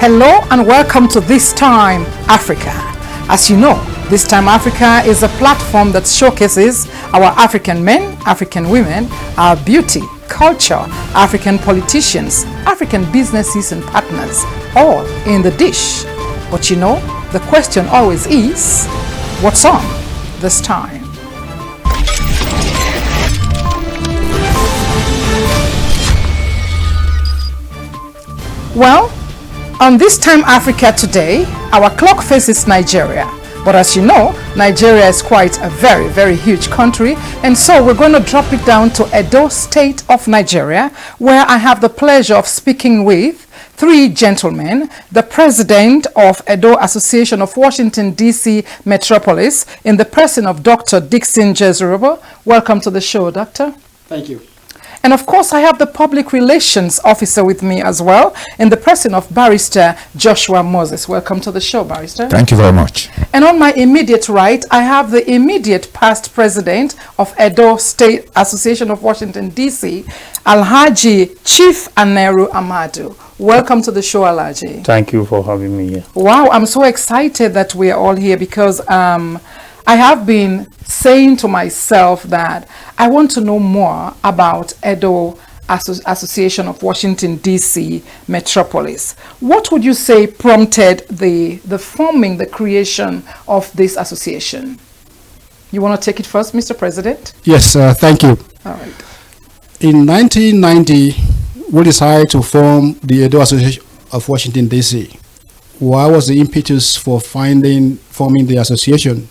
Hello and welcome to This Time Africa. As you know, This Time Africa is a platform that showcases our African men, African women, our beauty, culture, African politicians, African businesses and partners, all in the dish. But you know, the question always is, what's on this time? Well, on This Time Africa today, our clock faces Nigeria. But as you know, Nigeria is quite a very, very huge country. And so we're going to drop it down to Edo State of Nigeria, where I have the pleasure of speaking with three gentlemen, the president of Edo Association of Washington, D.C. Metropolis, in the person of Dr. Dixon Jezeruba. Welcome to the show, Doctor. Thank you. And of course, I have the public relations officer with me as well, in the person of Barrister Joshua Moses. Welcome to the show, Barrister. Thank you very much. And on my immediate right, I have the immediate past president of Edo State Association of Washington, D.C., Alhaji Chief Aneru Amadu. Welcome to the show, Alhaji. Thank you for having me here. Wow, I'm so excited that we are all here because I have been saying to myself that I want to know more about Edo Association of Washington, D.C. Metropolis. What would you say prompted the forming, the creation of this association? You want to take it first, Mr. President? Yes, thank you. All right. In 1990, we decided to form the Edo Association of Washington, D.C. What was the impetus for forming the association?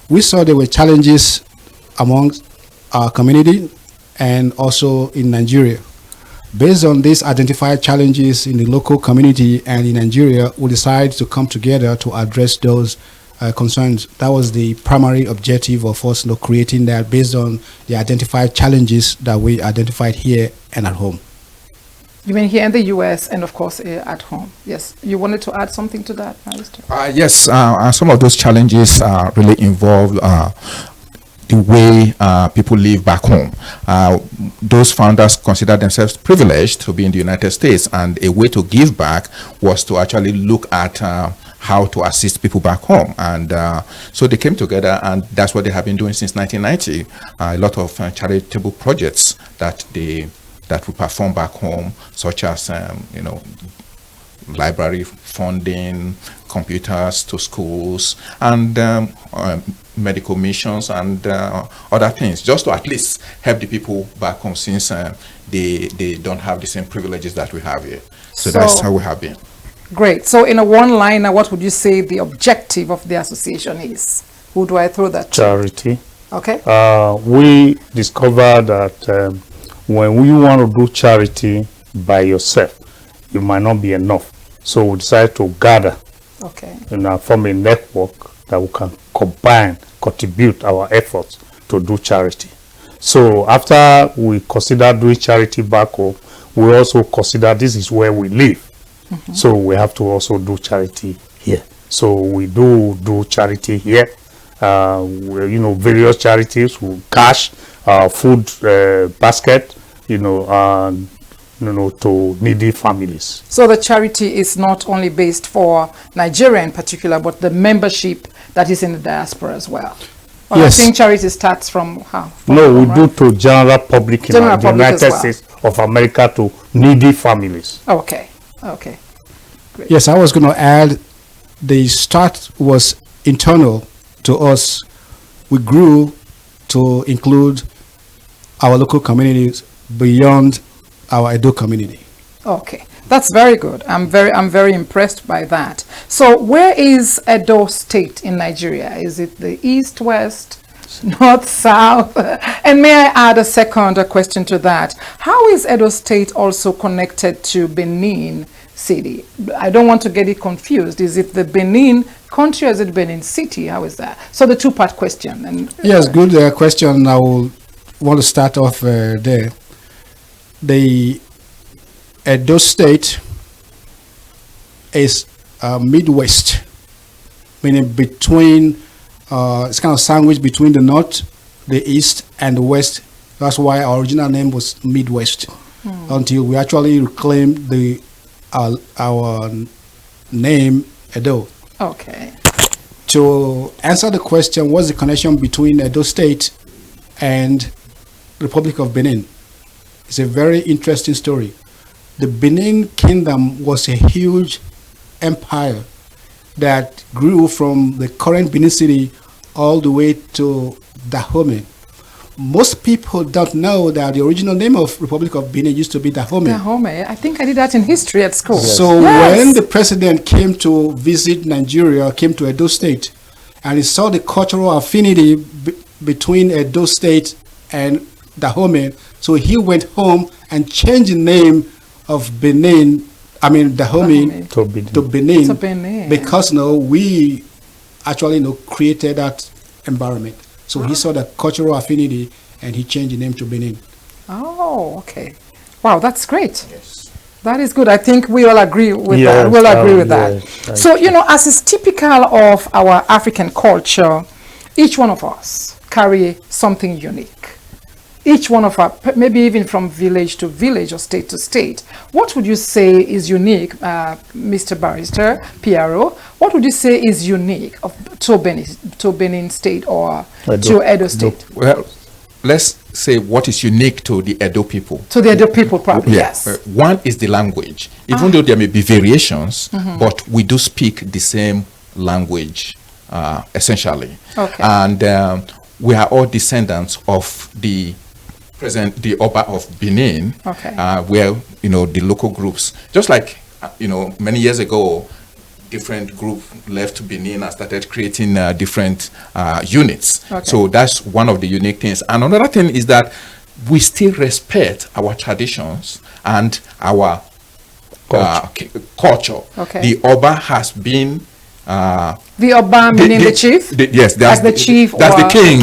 We saw there were challenges among our community and also in Nigeria. Based on these identified challenges in the local community and in Nigeria, we decided to come together to address those concerns. That was the primary objective of us creating that based on the identified challenges that we identified here and at home. You mean here in the U.S. and of course at home? Yes. You wanted to add something to that, Mr. Yes, some of those challenges really involve the way people live back home. Those founders consider themselves privileged to be in the United States, and a way to give back was to actually look at how to assist people back home. And so they came together, and that's what they have been doing since 1990. A lot of charitable projects that we perform back home, such as library funding, computers to schools, and medical missions and other things, just to at least help the people back home, since they don't have the same privileges that we have here. So that's how we have been. Great. So in a one-liner, what would you say the objective of the association is? Who do I throw that to? Charity. Okay. We discovered that when you want to do charity by yourself, it might not be enough. So we decided to gather, form a network that we can contribute our efforts to do charity. So after we consider doing charity back home, we also consider this is where we live. Mm-hmm. So we have to also do charity here. So we do charity here. Various charities with cash, food basket, to needy families. So the charity is not only based for Nigeria in particular, but the membership that is in the diaspora as well. Yes. I think charity starts from how? We do to general public in the United States of America to needy families. Okay. Great. Yes, I was going to add, the start was internal to us. We grew to include our local communities beyond our Edo community. Okay, that's very good. I'm very impressed by that. So where is Edo State in Nigeria? Is it the east, west, north, south? And may I add a second question to that? How is Edo State also connected to Benin City? I don't want to get it confused. Is it the Benin country or is it Benin City? How is that? So the two-part question. And yes, good question. I will want to start off there. The Edo State is Midwest, meaning between, it's kind of sandwiched between the north, the east, and the west. That's why our original name was Midwest, until we actually reclaimed our name Edo. Okay. To answer the question, what's the connection between Edo State and Republic of Benin? It's a very interesting story. The Benin Kingdom was a huge empire that grew from the current Benin City all the way to Dahomey. Most people don't know that the original name of Republic of Benin used to be Dahomey. Dahomey. I think I did that in history at school. Yes. So when the president came to visit Nigeria, came to Edo State, and he saw the cultural affinity between Edo State and Dahomey, so he went home and changed the name of Benin, Dahomey to Benin, because we actually created that environment. So he saw the cultural affinity and he changed the name to Benin. Oh, okay. Wow, that's great. Yes. That is good. I think we all agree with that. We'll agree with that. So, as is typical of our African culture, each one of us carry something unique. Each one of us, maybe even from village to village or state to state. What would you say is unique, Mr. Barrister, Piero? What would you say is unique to Benin State or to Edo State? Well, let's say what is unique to the Edo people. To the Edo people, probably, yes. One is the language. Even though there may be variations, but we do speak the same language, essentially. Okay. And we are all descendants of the Oba of Benin, where the local groups, just like many years ago, different groups left Benin and started creating different units. Okay. So that's one of the unique things. And another thing is that we still respect our traditions and our culture. Okay. The Oba has been the Oba meaning the chief? Yes, that's the chief. That's the king.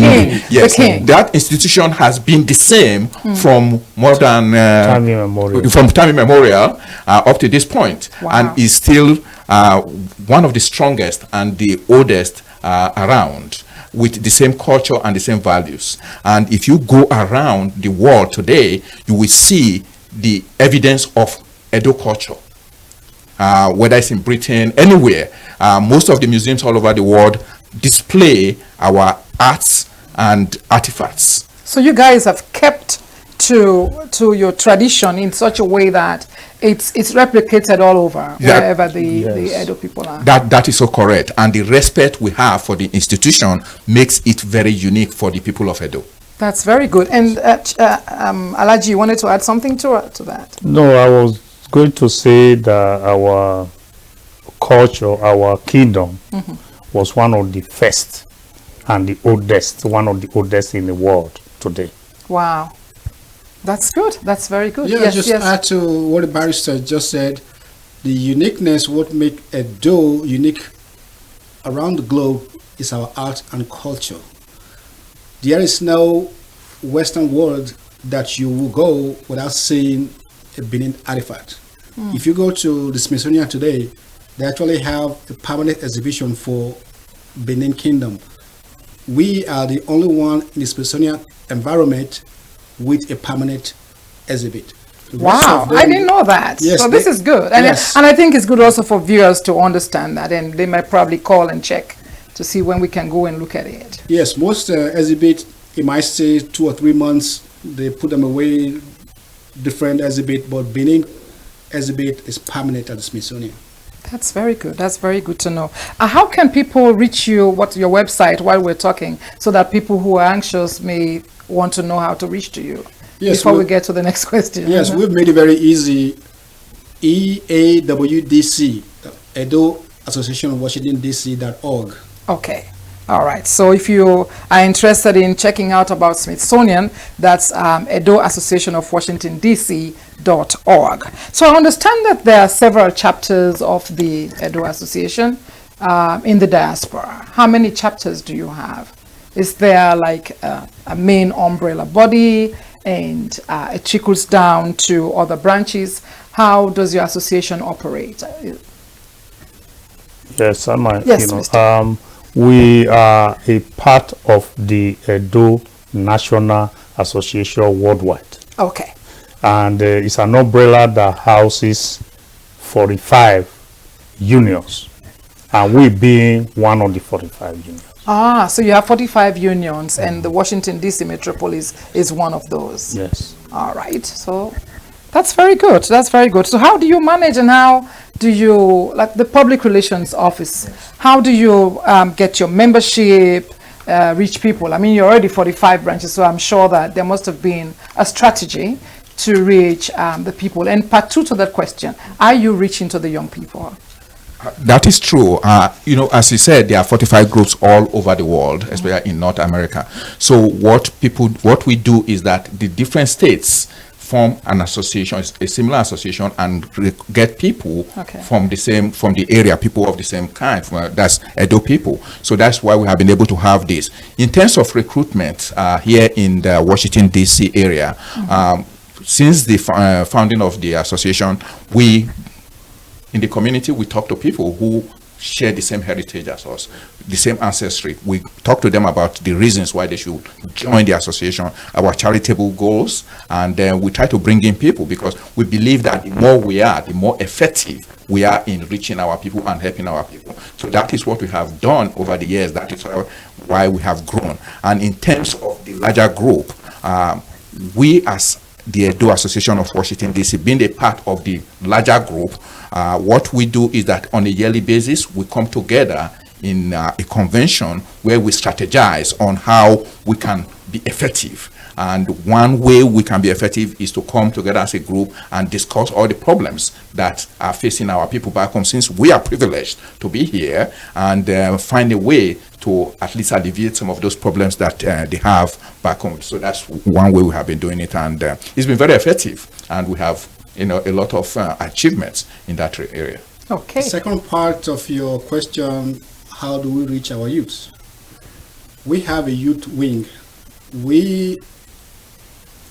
Yes, the king. That institution has been the same from more than time immemorial up to this point, and is still one of the strongest and the oldest around, with the same culture and the same values. And if you go around the world today, you will see the evidence of Edo culture. Whether it's in Britain, anywhere, most of the museums all over the world display our arts and artifacts. So you guys have kept to your tradition in such a way that it's replicated all over, wherever the Edo people are. That is so correct. And the respect we have for the institution makes it very unique for the people of Edo. That's very good. And Alaji, you wanted to add something to that? No, I was going to say that our culture, our kingdom, was one of the first and the oldest, one of the oldest in the world today. Wow. That's good. That's very good. Yeah, add to what the barrister just said, the uniqueness, what make Edo unique around the globe is our art and culture. There is no Western world that you will go without seeing a Benin artifact. If you go to the Smithsonian today, they actually have a permanent exhibition for Benin Kingdom. We are the only one in the Smithsonian environment with a permanent exhibit. Wow, I didn't know that. Yes, so this is good. And, and I think it's good also for viewers to understand that, and they might probably call and check to see when we can go and look at it. Yes, most exhibits, it might stay 2 or 3 months. They put them away, different exhibit, but Benin exhibit is permanent at the Smithsonian. That's very good. That's very good to know. How can people reach you, what's your website, while we're talking, so that people who are anxious may want to know how to reach to you? Yes, before we get to the next question. Yes, we've made it very easy. EAWDC, Edo Association of Washington DC.org. Okay. All right. So if you are interested in checking out about Smithsonian, that's Edo Association of Washington DC.org. So I understand that there are several chapters of the Edo Association. in the diaspora? How many chapters do you have? Is there like a main umbrella body and it trickles down to other branches? How does your association operate? Yes, Yes, Mr. We are a part of the EDO National Association worldwide. Okay. And it's an umbrella that houses 45 unions, and we being one of the 45 unions. Ah, so you have 45 unions, and the Washington, D.C. Metropolis is one of those. Yes. All right. So that's very good. That's very good. So how do you manage, and how do you, like the public relations office, how do you get your membership, reach people? I mean, you're already 45 branches, so I'm sure that there must have been a strategy to reach the people. And part two to that question, are you reaching to the young people? That is true. You know, as you said, there are 45 groups all over the world, especially in North America. So what we do is that the different states form an association, a similar association, and get people from the area, people of the same kind. That's Edo people. So that's why we have been able to have this. In terms of recruitment here in the Washington D.C. area, since the founding of the association, in the community, we talk to people who share the same heritage as us, the same ancestry. We talk to them about the reasons why they should join the association, our charitable goals, and then we try to bring in people because we believe that the more we are, the more effective we are in reaching our people and helping our people. So that is what we have done over the years. That is why we have grown. And in terms of the larger group, we as the EDO Association of Washington, D.C., being a part of the larger group, what we do is that on a yearly basis, we come together in a convention where we strategize on how we can be effective. And one way we can be effective is to come together as a group and discuss all the problems that are facing our people back home, since we are privileged to be here, and find a way to at least alleviate some of those problems that they have back home. So that's one way we have been doing it, and it's been very effective, and we have a lot of achievements in that area. Okay. The second part of your question, how do we reach our youth? We have a youth wing. We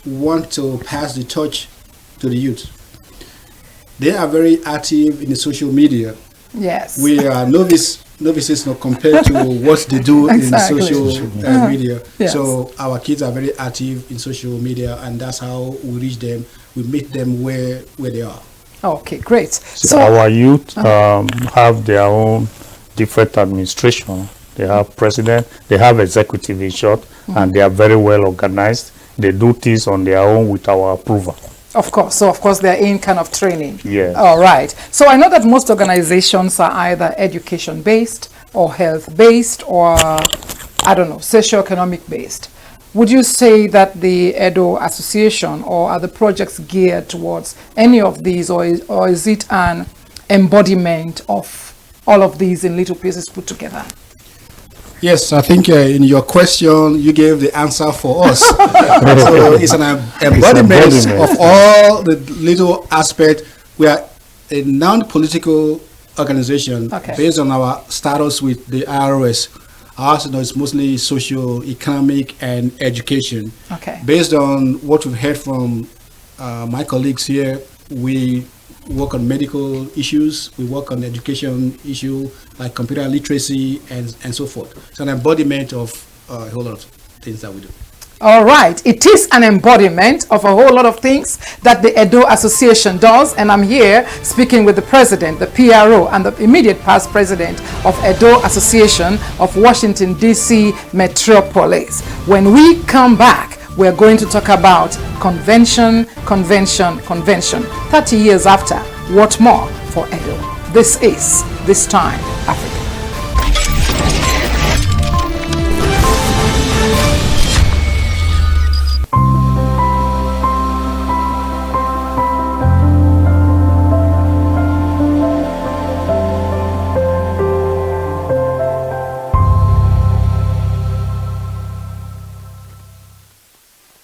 want to pass the torch to the youth. They are very active in the social media. Yes. We are novices not compared to what they do in social media. Yes. So our kids are very active in social media, and that's how we reach them. We meet them where they are. Okay, great. So our youth have their own different administration. They have president, they have executive in short, and they are very well organized. They do things on their own with our approval. Of course. So, of course, they're in kind of training. Yes. All right. So, I know that most organizations are either education-based or health-based or, I don't know, socio-economic-based. Would you say that the EDO Association, or are the projects geared towards any of these, or is it an embodiment of all of these in little pieces put together? Yes, I think in your question, you gave the answer for us. So it's an embodiment of all the little aspects. We are a non-political organization based on our status with the IRS. Ours is mostly socio-economic and education. Okay. Based on what we've heard from my colleagues here, we work on medical issues, we work on education issue like computer literacy and so forth. It's an embodiment of a whole lot of things that we do. All right. It is an embodiment of a whole lot of things that the EDO Association does, and I'm here speaking with the president, the PRO, and the immediate past president of EDO Association of Washington, D.C. Metropolis. When we come back, we're going to talk about convention. 30 years after, what more for EDO? This is This Time Africa.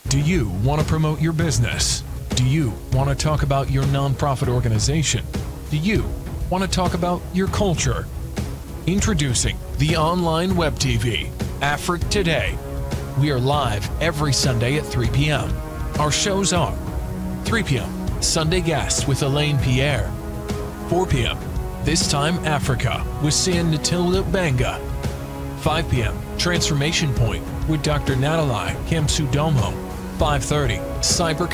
Do you want to promote your business? Do you want to talk about your nonprofit organization? Do you want to talk about your culture? Introducing the online web TV, Africa Today. We are live every Sunday at 3 p.m. Our shows are 3 p.m. Sunday Guests with Elaine Pierre. 4 p.m. This Time Africa with San Natilda Banga. 5 p.m. Transformation Point with Dr. Natalie Kamsudomo. 5:30 Cyber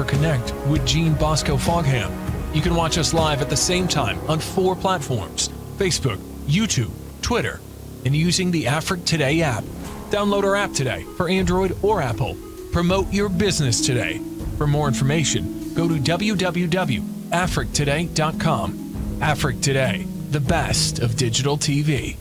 Connect with Jean Bosco Fogham. You can watch us live at the same time on 4 platforms: Facebook, YouTube, Twitter, and using the Africa Today app. Download our app today for Android or Apple. Promote your business today. For more information, go to www.africtoday.com. Africa Today, the best of digital TV.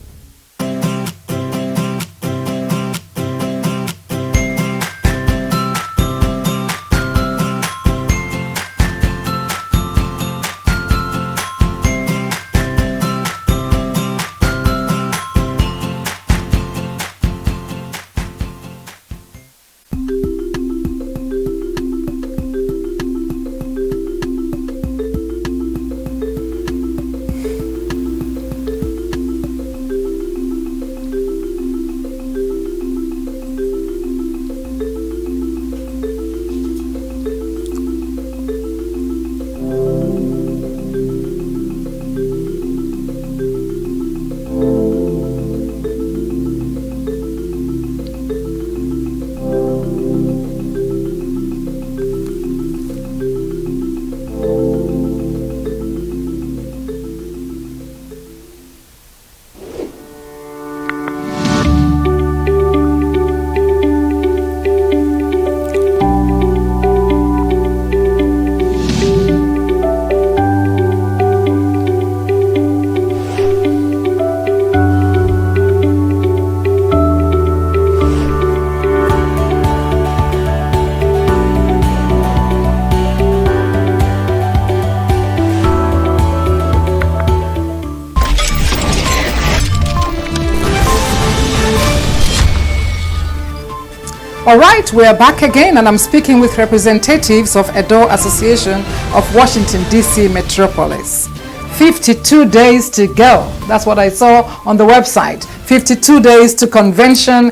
All right, we are back again, and I'm speaking with representatives of EDO Association of Washington, D.C. Metropolis. 52 days to go. That's what I saw on the website. 52 days to convention.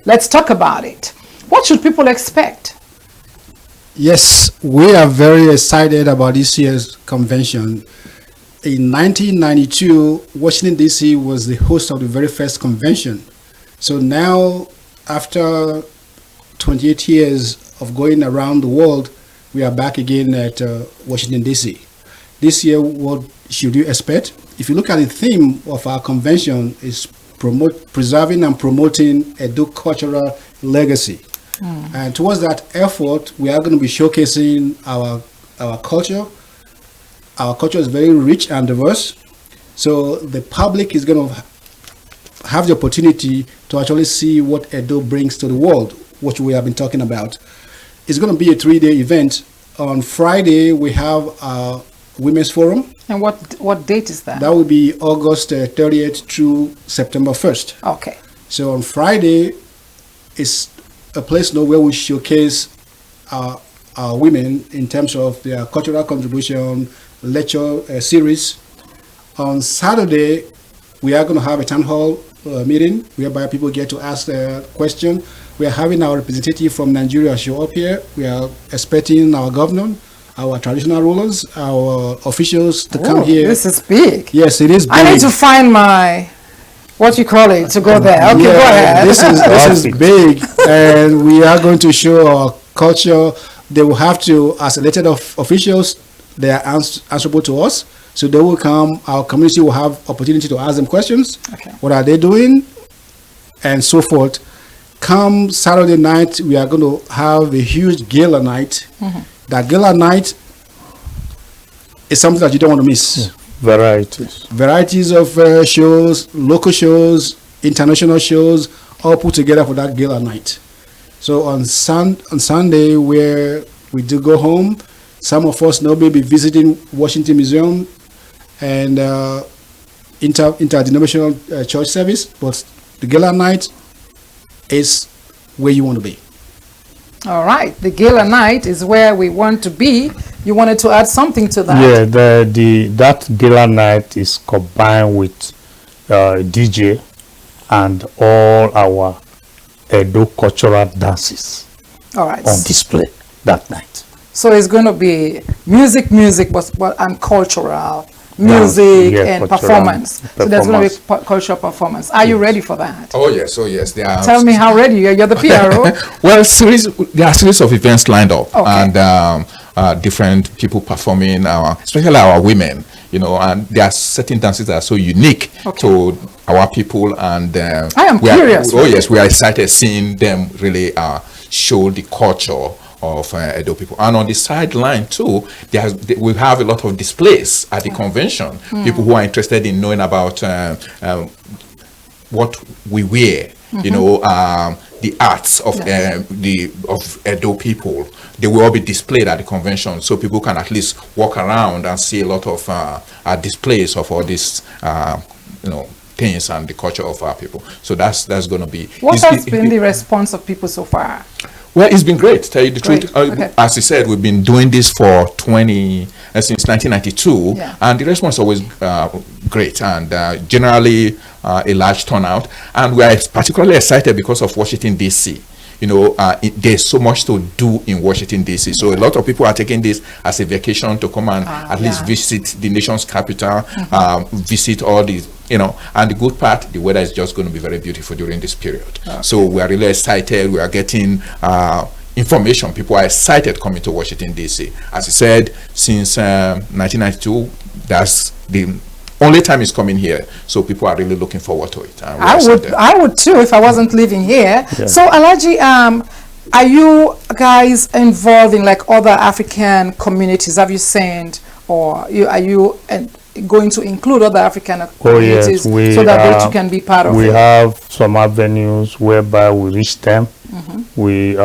Let's talk about it. What should people expect? Yes, we are very excited about this year's convention. In 1992, Washington, D.C. was the host of the very first convention. So now, after 28 years of going around the world, we are back again at Washington, D.C. This year, what should you expect? If you look at the theme of our convention, is preserving and promoting Edo cultural legacy. And towards that effort, we are going to be showcasing our culture. Our culture is very rich and diverse. So the public is going to have the opportunity to actually see what Edo brings to the world, which we have been talking about. It's going to be a 3-day event. On Friday, we have our Women's Forum. And what date is that? That will be August 30th through September 1st. Okay. So on Friday, it's a place where we showcase our women in terms of their cultural contribution, lecture series. On Saturday, we are going to have a town hall meeting whereby people get to ask a question. We are having our representative from Nigeria show up here. We are expecting our governor, our traditional rulers, our officials to come here. This is big. Yes, it is big. I need to find my, what you call it, to go there. Okay, yeah, go ahead. This is big, and we are going to show our culture. They will have to, as elected officials, they are answerable to us. So they will come, our community will have opportunity to ask them questions. Okay. What are they doing? And so forth. Come Saturday night, we are going to have a huge gala night. That gala night is something that you don't want to miss. Varieties of shows, local shows, international shows, all put together for that gala night. So on Sunday, where we do go home, some of us may be visiting Washington Museum and interdenominational church service, but the gala night is where you want to be. All right, the gala night is where we want to be. You wanted to add something to that? Yeah, that gala night is combined with DJ and all our Edo cultural dances. All right. On display that night. So it's going to be music, but and cultural music and performance. So there's going to be cultural performance. Are you ready for that? Oh yes, They are. Tell me how ready you are. You're the PRO. Well, there are a series of events lined up, and different people performing, especially our women. And there are certain dances that are so unique to our people, and I am curious. We are excited seeing them really show the culture of Edo people. And on the sideline too, we have a lot of displays at the convention. People who are interested in knowing about what we wear, the arts of Edo people. They will all be displayed at the convention, so people can at least walk around and see a lot of displays of all these things and the culture of our people. So that's going to be. What has been the response of people so far? Well, it's been great. Tell you the truth, as you said, we've been doing this for since 1992, and the response is always great, and generally a large turnout. And we are particularly excited because of Washington D.C. There's so much to do in Washington D.C. So a lot of people are taking this as a vacation to come and at least visit the nation's capital, visit all these. And the good part, the weather is just going to be very beautiful during this period. So we are really excited. We are getting information. People are excited coming to Washington, D.C. As I said, since 1992, that's the only time it's coming here. So people are really looking forward to it. I would too if I wasn't living here. Yeah. So Alhaji, are you guys involved in like other African communities? Have you sent, or are you going to include other African communities so that they can be part of it? We have some avenues whereby we reach them. We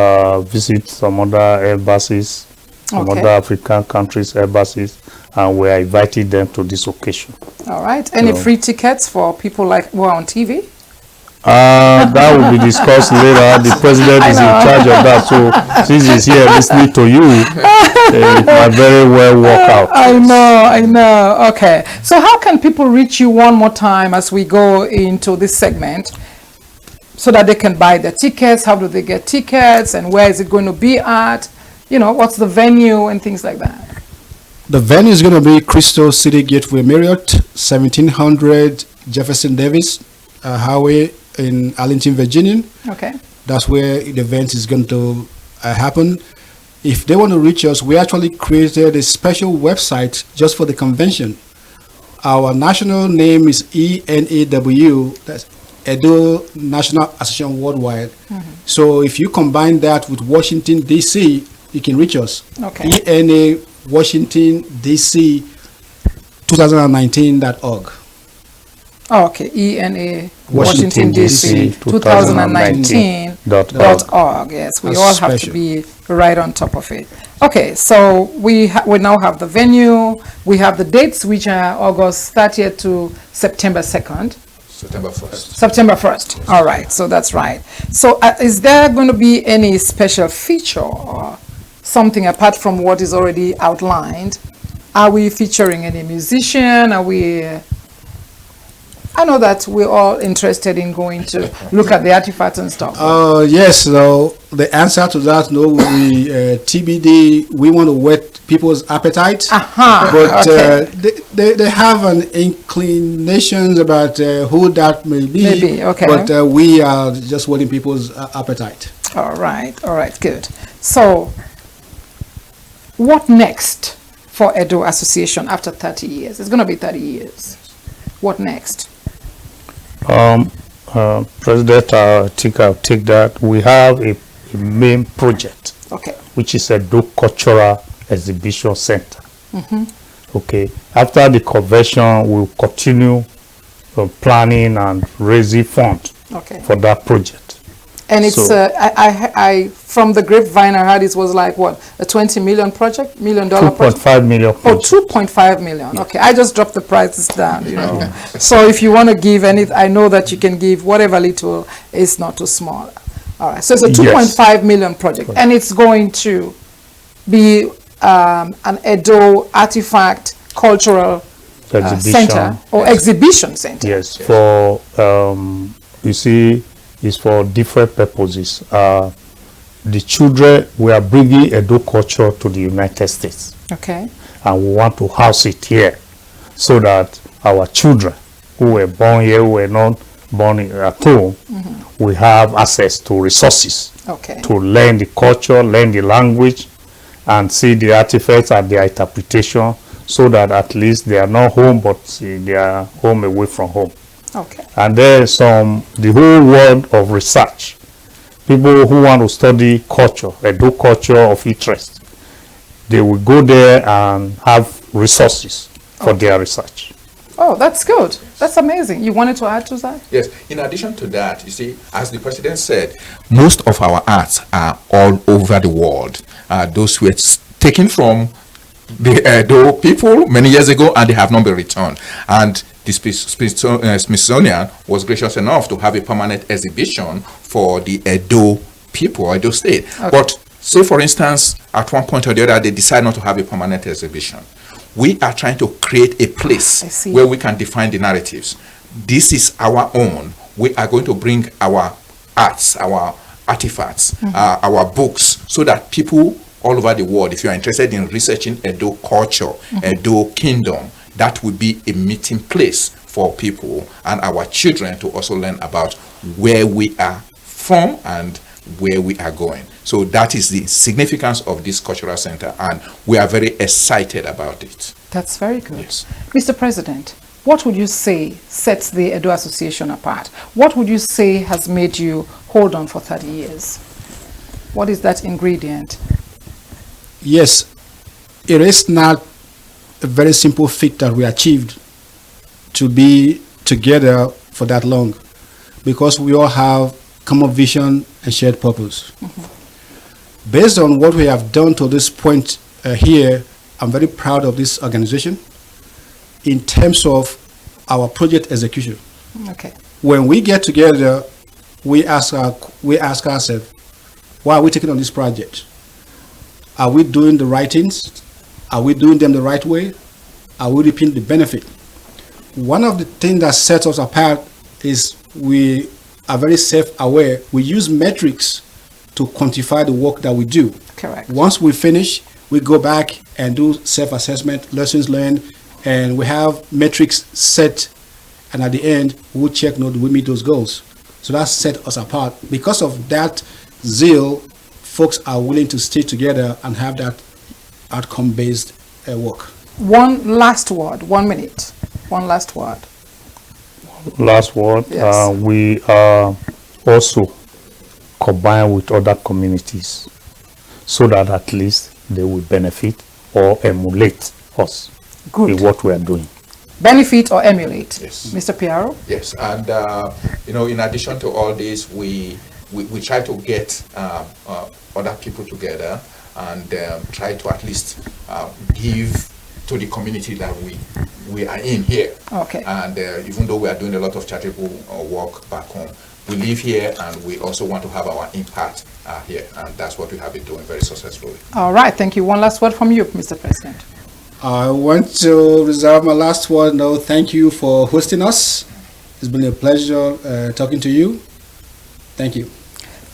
visit some other embassies, some other African countries' embassies, and we are inviting them to this occasion. All right. Any free tickets for people who are on TV? That will be discussed later. The president is in charge of that. So since he's here listening to you, it might very well work out. I know. Okay. So how can people reach you one more time as we go into this segment so that they can buy their tickets? How do they get tickets, and where is it going to be at? What's the venue and things like that? The venue is going to be Crystal City Gateway Marriott, 1700 Jefferson Davis Highway in Arlington, Virginia. Okay. That's where the event is going to happen. If they want to reach us, we actually created a special website just for the convention. Our national name is ENAW, that's Edo National Association Worldwide. So if you combine that with Washington, D.C., you can reach us. Okay. ENA Washington, D.C. 2019.org. Oh, okay. ENA Washington, D.C. 2019.org. Yes, we all have to be right on top of it. Okay, so we now have the venue. We have the dates, which are August 30th to September 2nd. September 1st. All right, so that's right. So is there going to be any special feature or something apart from what is already outlined? Are we featuring any musician? I know that we're all interested in going to look at the artifacts and stuff. Yes, so the answer to that, no, TBD, we want to whet people's appetite. But they have an inclination about who that may be. Maybe, okay. But we are just whetting people's appetite. All right, good. So, what next for Edo Association after 30 years? It's going to be 30 years. What next? President, I think I'll take that. We have a main project, which is Edo Cultural Exhibition Center. Okay. After the convention, we'll continue planning and raising funds for that project. And it's I from the grapevine I heard it was like what, a $20 million project, $1 million project? $2.5 million. Oh, $2.5 million. Okay, I just dropped the prices down. So if you want to give any, I know that you can give whatever little is not too small. All right. So it's a $2.5 million project, and it's going to be an Edo artifact cultural center or exhibition center. Yes, for you see, it's for different purposes. The children, we are bringing Edo culture to the United States. Okay. And we want to house it here so that our children who were born here, who were not born at home, we have access to resources to learn the culture, learn the language, and see the artifacts and their interpretation, so that at least they are not home, but they are home away from home. Okay. And there's the whole world of research. People who want to study culture, Edo culture of interest, they will go there and have resources for their research. Oh, that's good. That's amazing. You wanted to add to that? Yes. In addition to that, you see, as the president said, most of our arts are all over the world. Those were taken from the Edo people many years ago, and they have not been returned. And the Smithsonian was gracious enough to have a permanent exhibition for the Edo people, Edo State. Okay. But say, for instance, at one point or the other, they decide not to have a permanent exhibition. We are trying to create a place where we can define the narratives. This is our own. We are going to bring our arts, our artifacts, our books, so that people all over the world, if you are interested in researching Edo culture, Edo kingdom, that would be a meeting place for people and our children to also learn about where we are from and where we are going. So that is the significance of this cultural center, and we are very excited about it. That's very good. Yes. Mr. President, what would you say sets the Edo Association apart? What would you say has made you hold on for 30 years? What is that ingredient? Yes, it is not a very simple feat that we achieved to be together for that long, because we all have common vision and shared purpose. Based on what we have done to this point here, I'm very proud of this organization in terms of our project execution. Okay. When we get together, we ask ourselves, why are we taking on this project? Are we doing the right things? Are we doing them the right way? Are we reaping the benefit? One of the things that sets us apart is we are very self-aware. We use metrics to quantify the work that we do. Correct. Once we finish, we go back and do self-assessment, lessons learned, and we have metrics set, and at the end, we'll check, do we meet those goals? So that set us apart. Because of that zeal, folks are willing to stay together and have that outcome-based work. One last word, 1 minute. One last word. Last word. Yes. We are also combined with other communities so that at least they will benefit or emulate us in what we are doing. Benefit or emulate. Yes. Mr. Piaro? Yes, and in addition to all this, we try to get other people together and try to at least give to the community that we are in here. Okay. And even though we are doing a lot of charitable work back home, we live here and we also want to have our impact here, and that's what we have been doing very successfully. All right, thank you. One last word from you, Mr. President. I want to reserve my last word. No, thank you for hosting us. It's been a pleasure talking to you. Thank you.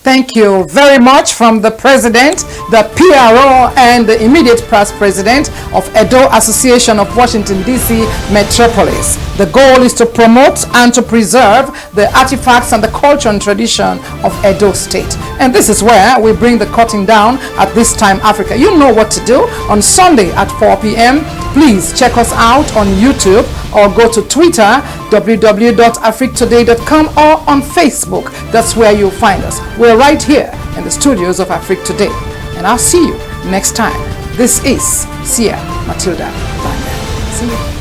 Thank you very much from the President, the PRO, and the immediate past President of Edo Association of Washington, D.C. Metropolis. The goal is to promote and to preserve the artifacts and the culture and tradition of Edo State. And this is where we bring the curtain down at This Time Africa. You know what to do. On Sunday at 4 p.m., please check us out on YouTube or go to Twitter, www.africtoday.com, or on Facebook. That's where you'll find us. We're right here in the studios of Africa Today. And I'll see you next time. This is Sia Matilda Banda. See you.